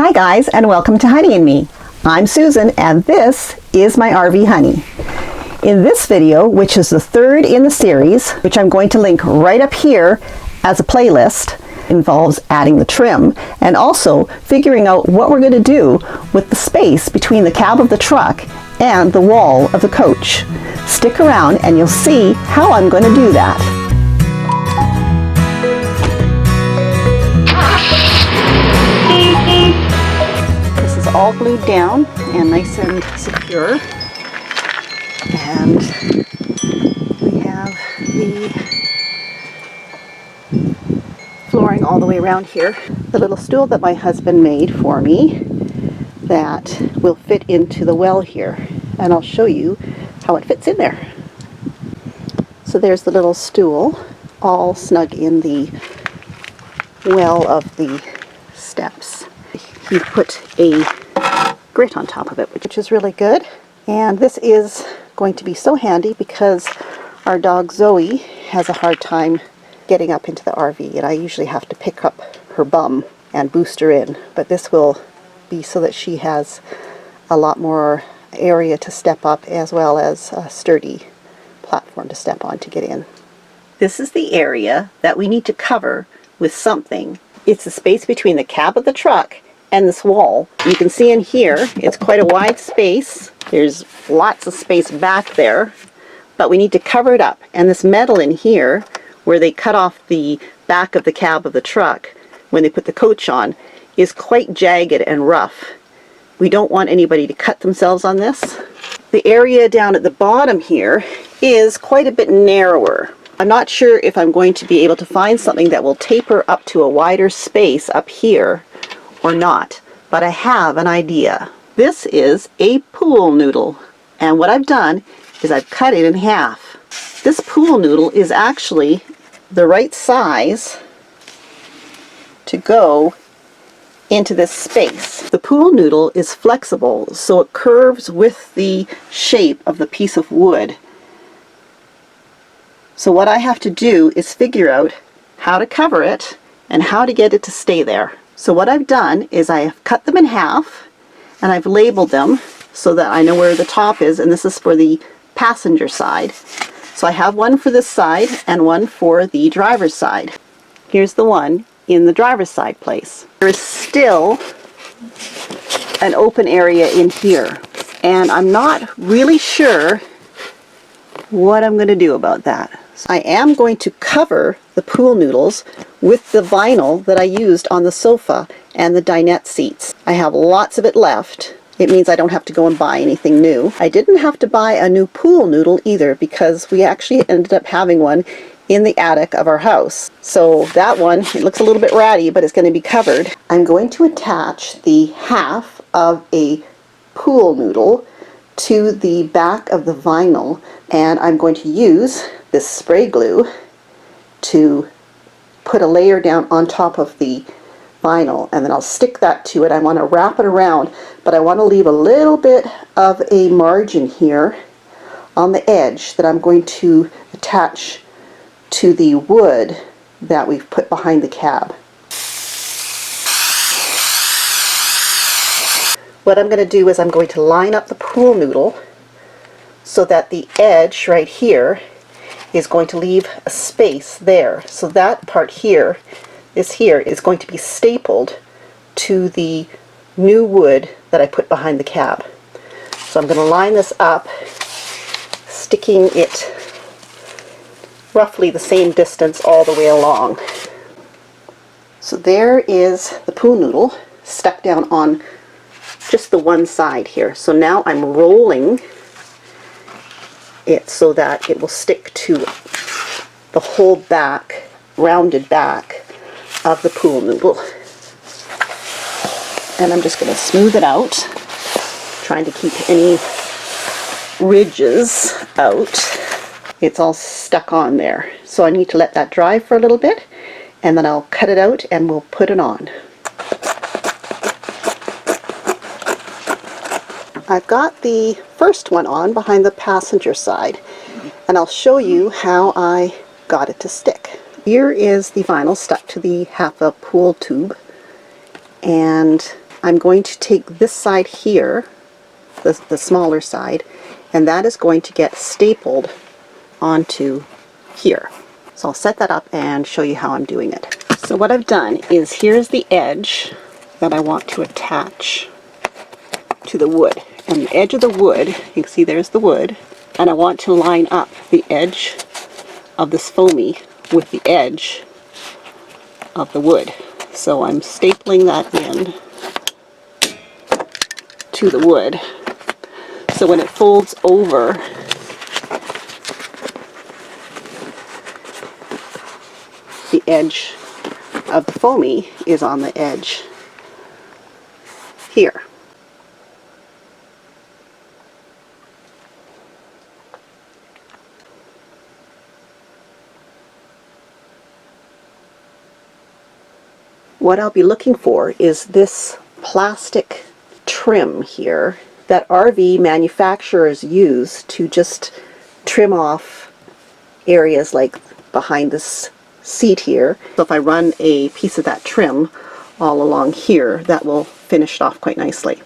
Hi guys, and welcome to Honey and Me. I'm Susan and this is my RV Honey. In this video, which is the third in the series, which I'm going to link right up here as a playlist, involves adding the trim and also figuring out what we're going to do with the space between the cab of the truck and the wall of the coach. Stick around and you'll see how I'm going to do that. This is all glued down and nice and secure. And we have the flooring all the way around here. The little stool that my husband made for me that will fit into the well here. And I'll show you how it fits in there. So there's the little stool all snug in the well of the steps. He put a grit on top of it, which is really good. And this is going to be so handy because our dog Zoe has a hard time getting up into the RV, and I usually have to pick up her bum and boost her in. But this will be so that she has a lot more area to step up, as well as a sturdy platform to step on to get in. This is the area that we need to cover with something. It's the space between the cab of the truck and this wall. You can see in here, it's quite a wide space. There's lots of space back there, but we need to cover it up. And this metal in here, where they cut off the back of the cab of the truck when they put the coach on, is quite jagged and rough. We don't want anybody to cut themselves on this. The area down at the bottom here is quite a bit narrower. I'm not sure if I'm going to be able to find something that will taper up to a wider space up here or not, but I have an idea. This is a pool noodle, and what I've done is I've cut it in half. This pool noodle is actually the right size to go into this space. The pool noodle is flexible, so it curves with the shape of the piece of wood. So what I have to do is figure out how to cover it and how to get it to stay there. So what I've done is I have cut them in half and I've labeled them so that I know where the top is, and this is for the passenger side. So I have one for this side and one for the driver's side. Here's the one in the driver's side place. There is still an open area in here, and I'm not really sure what I'm going to do about that. So I am going to cover the pool noodles with the vinyl that I used on the sofa and the dinette seats. I have lots of it left. It means I don't have to go and buy anything new. I didn't have to buy a new pool noodle either because we actually ended up having one in the attic of our house. So that one, it looks a little bit ratty, but it's going to be covered. I'm going to attach the half of a pool noodle to the back of the vinyl, and I'm going to use this spray glue to put a layer down on top of the vinyl, and then I'll stick that to it. I want to wrap it around, but I want to leave a little bit of a margin here on the edge that I'm going to attach to the wood that we've put behind the cab. What I'm going to do is I'm going to line up the pool noodle so that the edge right here is going to leave a space there. So that part here, this here, is going to be stapled to the new wood that I put behind the cab. So I'm going to line this up, sticking it roughly the same distance all the way along. So there is the pool noodle stuck down on just the one side here. So now I'm rolling it so that it will stick to the whole back, rounded back of the pool noodle. And I'm just going to smooth it out, trying to keep any ridges out. It's all stuck on there. So I need to let that dry for a little bit, and then I'll cut it out and we'll put it on. I've got the first one on behind the passenger side, and I'll show you how I got it to stick. Here is the vinyl stuck to the half a pool tube, and I'm going to take this side here, the smaller side, and that is going to get stapled onto here. So I'll set that up and show you how I'm doing it. So what I've done is, here's the edge that I want to attach to the wood. And the edge of the wood, you can see there's the wood, and I want to line up the edge of this foamy with the edge of the wood. So I'm stapling that in to the wood. So when it folds over, the edge of the foamy is on the edge here. What I'll be looking for is this plastic trim here that RV manufacturers use to just trim off areas like behind this seat here. So if I run a piece of that trim all along here, that will finish it off quite nicely.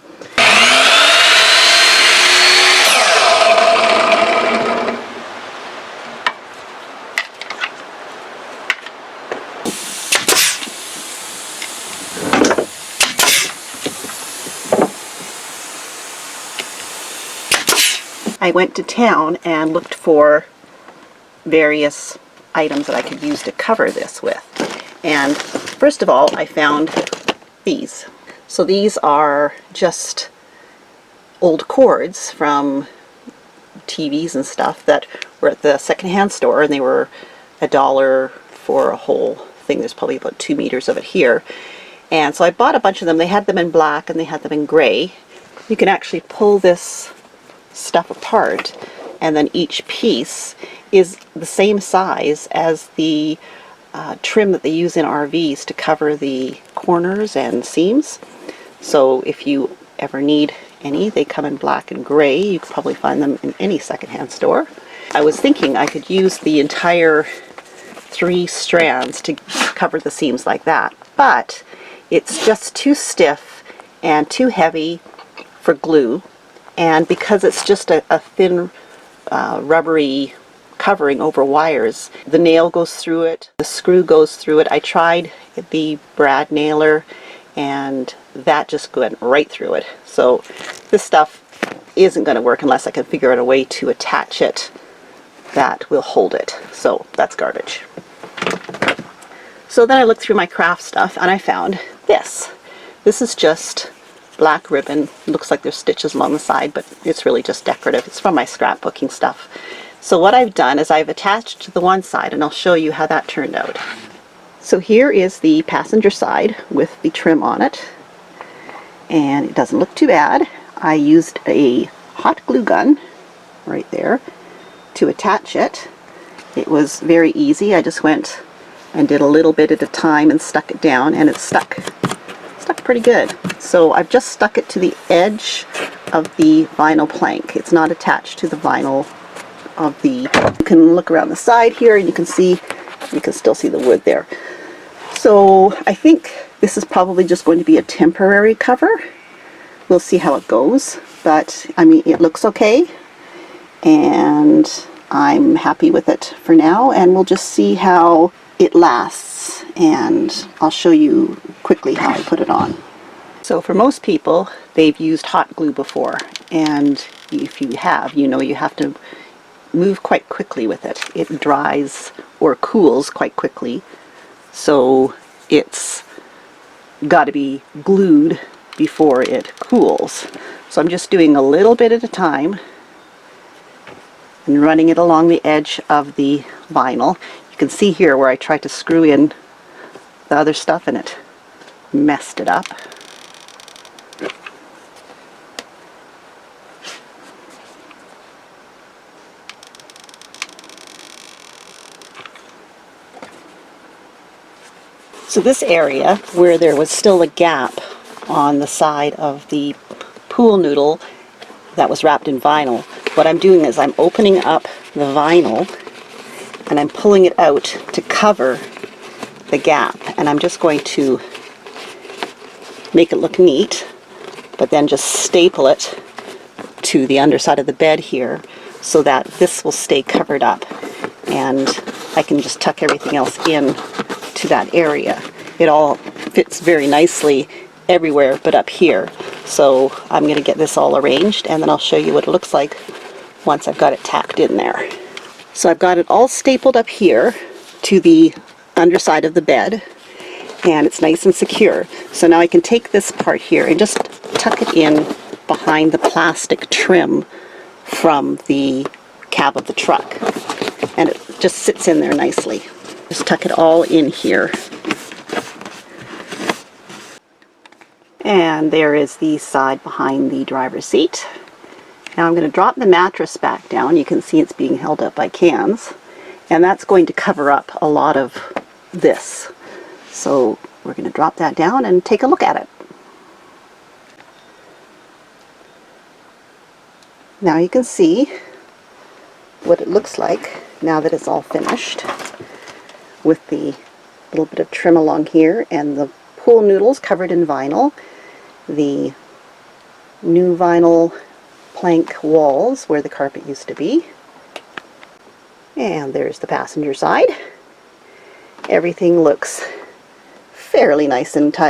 I went to town and looked for various items that I could use to cover this with. And first of all, I found these. So these are just old cords from TVs and stuff that were at the secondhand store, and they were $1 for a whole thing. There's probably about 2 meters of it here. And so I bought a bunch of them. They had them in black and they had them in gray. You can actually pull this stuff apart, and then each piece is the same size as the trim that they use in RVs to cover the corners and seams. So if you ever need any, they come in black and gray. You could probably find them in any secondhand store. I was thinking I could use the entire 3 strands to cover the seams like that, but it's just too stiff and too heavy for glue. And because it's just a thin rubbery covering over wires, the nail goes through it, the screw goes through it. I tried the brad nailer and that just went right through it. So this stuff isn't going to work unless I can figure out a way to attach it that will hold it. So that's garbage. So then I looked through my craft stuff and I found this. This is just black ribbon. It looks like there's stitches along the side, but it's really just decorative. It's from my scrapbooking stuff. So what I've done is I've attached to the one side, and I'll show you how that turned out. So here is the passenger side with the trim on it, and it doesn't look too bad. I used a hot glue gun right there to attach it. It was very easy. I just went and did a little bit at a time and stuck it down, and it stuck pretty good. So I've just stuck it to the edge of the vinyl plank. It's not attached to the vinyl of the... You can look around the side here and you can still see the wood there. So I think this is probably just going to be a temporary cover. We'll see how it goes, but I mean, it looks okay and I'm happy with it for now, and we'll just see how it lasts, and I'll show you quickly how I put it on. So for most people, they've used hot glue before, and if you have, you know you have to move quite quickly with it. It dries or cools quite quickly, so it's got to be glued before it cools. So I'm just doing a little bit at a time and running it along the edge of the vinyl. You can see here where I tried to screw in the other stuff and it messed it up. So this area where there was still a gap on the side of the pool noodle that was wrapped in vinyl, what I'm doing is I'm opening up the vinyl and I'm pulling it out to cover the gap, and I'm just going to make it look neat but then just staple it to the underside of the bed here so that this will stay covered up, and I can just tuck everything else in to that area. It all fits very nicely everywhere but up here. So I'm going to get this all arranged, and then I'll show you what it looks like once I've got it tacked in there. So I've got it all stapled up here to the underside of the bed, and it's nice and secure. So now I can take this part here and just tuck it in behind the plastic trim from the cab of the truck, and it just sits in there nicely. Just tuck it all in here. And there is the side behind the driver's seat. Now I'm going to drop the mattress back down. You can see it's being held up by cans, and that's going to cover up a lot of this. So we're going to drop that down and take a look at it. Now you can see what it looks like now that it's all finished, with the little bit of trim along here and the pool noodles covered in vinyl, the new vinyl plank walls where the carpet used to be, and there's the passenger side. Everything looks fairly nice and tidy.